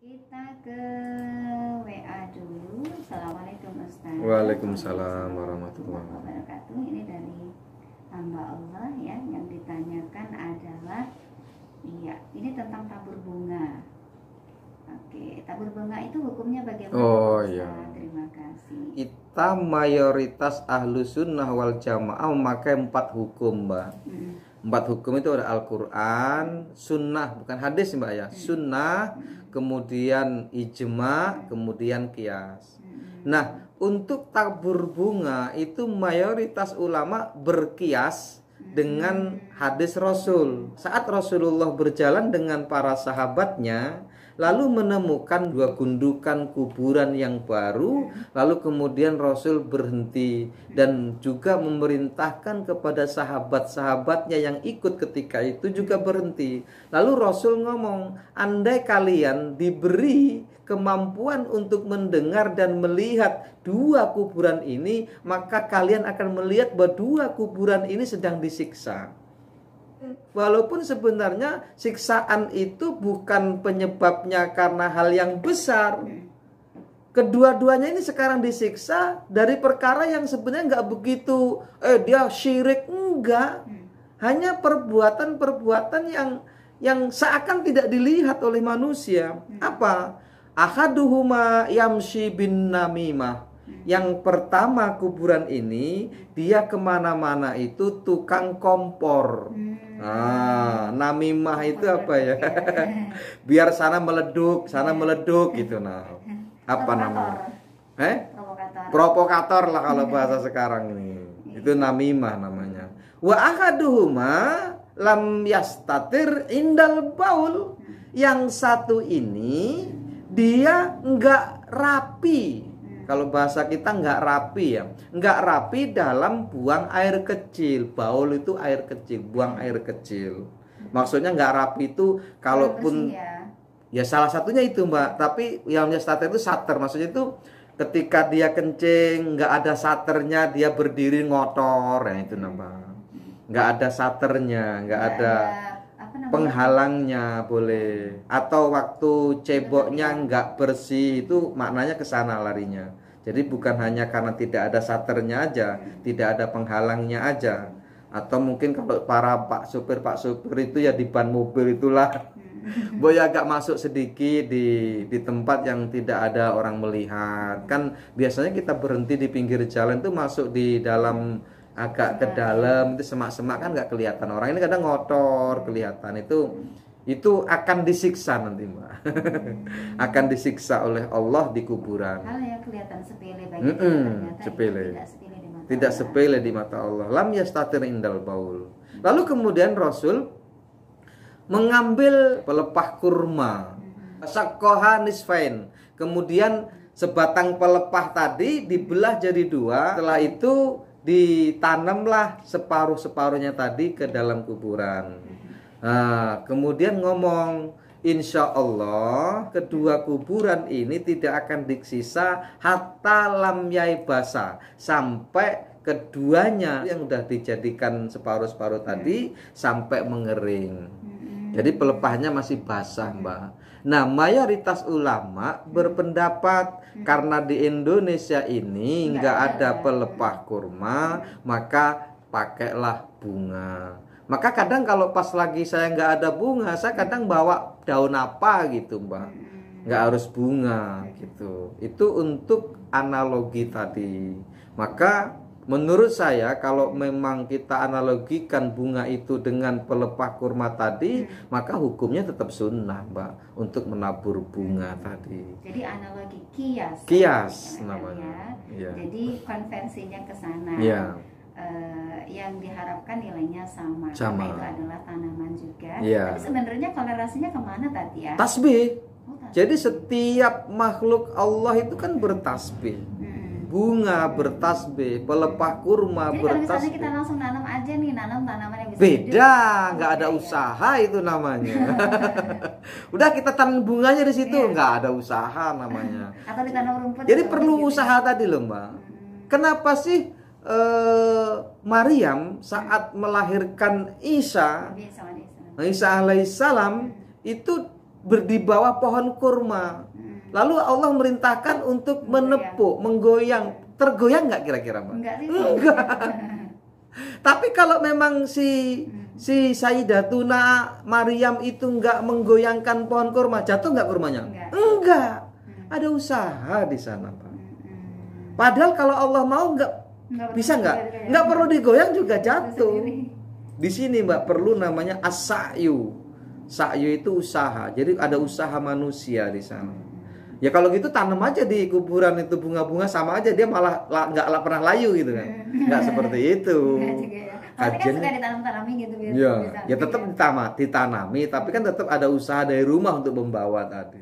Kita ke WA dulu. Assalamualaikum Ustaz. Waalaikumsalam warahmatullahi wabarakatuh. Ini dari hamba Allah ya, yang ditanyakan adalah ini tentang tabur bunga. Oke, tabur bunga itu hukumnya bagaimana? Oh Ustaz? iya. Terima kasih. Kita mayoritas ahlu sunnah wal jamaah memakai 4 hukum, Mbak. 4 hukum itu ada Al-Quran, sunnah, bukan hadis Mbak ya, sunnah, kemudian ijma, kemudian qiyas. Nah, untuk tabur bunga itu mayoritas ulama berkias dengan hadis Rasul. Saat Rasulullah berjalan dengan para sahabatnya, lalu menemukan 2 gundukan kuburan yang baru, lalu kemudian Rasul berhenti dan juga memerintahkan kepada sahabat-sahabatnya yang ikut ketika itu juga berhenti. Lalu Rasul ngomong, andai kalian diberi kemampuan untuk mendengar dan melihat 2 kuburan ini, maka kalian akan melihat bahwa 2 kuburan ini sedang disiksa. Walaupun sebenarnya siksaan itu bukan penyebabnya karena hal yang besar. Kedua-duanya ini sekarang disiksa dari perkara yang sebenarnya nggak begitu dia syirik, enggak. Hanya perbuatan-perbuatan yang seakan tidak dilihat oleh manusia. Apa? Ahaduhuma yamshi bin namimah. Yang pertama kuburan ini dia kemana-mana itu tukang kompor. Namimah itu apa ya? Biar sana meleduk gitu. Nah, apa namanya? Provokator lah kalau bahasa sekarang ini. Itu namimah namanya. Wa ahaduhuma lam yastatir indal baul. Yang satu ini dia enggak rapi. Kalau bahasa kita nggak rapi ya, nggak rapi dalam buang air kecil. Baul itu air kecil, buang air kecil. Maksudnya nggak rapi itu kalaupun ya salah satunya itu Mbak. Tapi yang starter itu sater, maksudnya itu ketika dia kencing nggak ada saternya, dia berdiri ngotor, ya itu namanya. Nggak ada saternya, nggak ada penghalangnya boleh. Atau waktu ceboknya nggak bersih, itu maknanya ke sana larinya. Jadi bukan hanya karena tidak ada saternya aja, tidak ada penghalangnya aja. Atau mungkin kalau para pak supir itu ya di ban mobil itulah boy agak masuk sedikit di tempat yang tidak ada orang melihat. Kan biasanya kita berhenti di pinggir jalan tuh masuk di dalam agak ke dalam itu semak-semak kan nggak kelihatan orang. Ini kadang ngotor kelihatan, itu akan disiksa nanti Mbak. Akan disiksa oleh Allah di kuburan. Hal yang kelihatan sepele bagi kita ternyata sepele. Tidak sepele di mata Allah. Lam yastatir indal baul. Lalu kemudian Rasul mengambil pelepah kurma, sakkoha nisfain. Kemudian sebatang pelepah tadi dibelah jadi 2. Setelah itu ditanamlah separuh-separuhnya tadi ke dalam kuburan. Nah, kemudian ngomong, insya Allah kedua kuburan ini tidak akan disiksa hatta lam yaibasa, sampai keduanya yang sudah dijadikan separuh-separuh tadi sampai mengering. Jadi pelepahnya masih basah Mbak. Nah, mayoritas ulama berpendapat karena di Indonesia ini nggak ada pelepah kurma, maka pakailah bunga. Maka kadang kalau pas lagi saya nggak ada bunga, saya kadang bawa daun apa gitu Mbak. Nggak harus bunga gitu. Itu untuk analogi tadi. Maka menurut saya kalau memang kita analogikan bunga itu dengan pelepah kurma tadi, maka hukumnya tetap sunnah Mbak untuk menabur bunga tadi. Jadi analogi kias. Kias namanya. Ya. Jadi konversinya ke sana. Ya. Yang diharapkan nilainya sama. Karena itu adalah tanaman juga. Ya. Tapi sebenarnya kolerasinya kemana tadi ya? Tasbih. Jadi setiap makhluk Allah itu kan bertasbih. Bunga bertasbih, pelepah kurma jadi bertasbih. Jadi kalau kita langsung nanam aja nih, nanam tanaman yang bisa beda, nggak ada usaha itu namanya. Udah kita tanam bunganya di situ, nggak ada usaha namanya. Atau ditanam rumput. Jadi perlu usaha tadi loh Mbak. Kenapa sih Maryam saat melahirkan Isa alaihissalam itu di bawah pohon kurma. Lalu Allah merintahkan untuk menepuk, menggoyang. Tergoyang nggak kira-kira, Mbak? Enggak. Tapi kalau memang si Sayyidatuna Maryam itu nggak menggoyangkan pohon kurma, jatuh nggak kurmanya? Enggak. Ada usaha di sana, Pak. Padahal kalau Allah mau nggak bisa nggak perlu digoyang juga jatuh. Di sini, Mbak, perlu namanya as-sa'yu. Sa'yu itu usaha. Jadi ada usaha manusia di sana. Ya kalau gitu tanam aja di kuburan itu bunga-bunga, sama aja dia malah nggak pernah layu gitu kan. Nggak seperti itu. Kan suka ditanam-tanami gitu biar ya tetap ditanami, tapi kan tetap ada usaha dari rumah untuk membawa tadi.